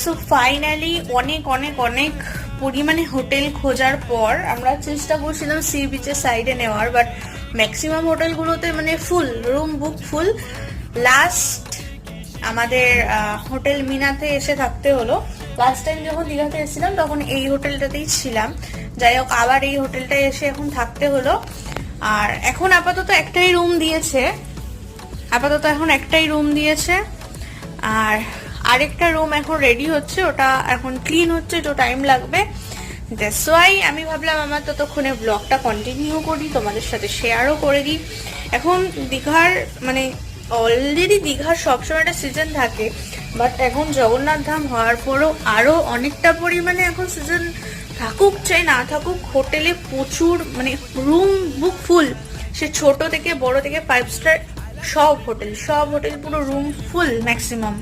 So finally অনেক অনেক অনেক পরিমাণে হোটেল খোঁজার পর আমরা চেষ্টা করছিলাম সি বিচের সাইডে নেওয়ার, বাট ম্যাক্সিমাম হোটেলগুলোতে মানে ফুল, রুম বুক ফুল। লাস্ট আমাদের হোটেল মিনাতে এসে থাকতে হলো। লাস্ট টাইম যখন দীঘাতে এসেছিলাম তখন এই হোটেলটাতেই ছিলাম। যাই হোক, আবার এই হোটেলটায় এসে এখন থাকতে হলো। আর এখন আপাতত একটাই রুম দিয়েছে, আর আরেকটা রুম এখন রেডি হচ্ছে, ওটা এখন ক্লিন হচ্ছে, একটু টাইম লাগবে। দ্যাটস ওয়াই আমি ভাবলাম আমার ততক্ষণে ব্লগটা কন্টিনিউ করি, তোমাদের সাথে শেয়ারও করে দিই। এখন দীঘার মানে অলরেডি দীঘার সবসময় একটা সিজন থাকে, বাট এখন জগন্নাথ ধাম হওয়ার পরও আরও অনেকটা পরিমাণে এখন সিজন থাকুক চাই না থাকুক, হোটেলে প্রচুর মানে রুম বুক ফুল। সে ছোট থেকে বড় থেকে 5 স্টার সব হোটেল পুরো রুম ফুল ম্যাক্সিমাম।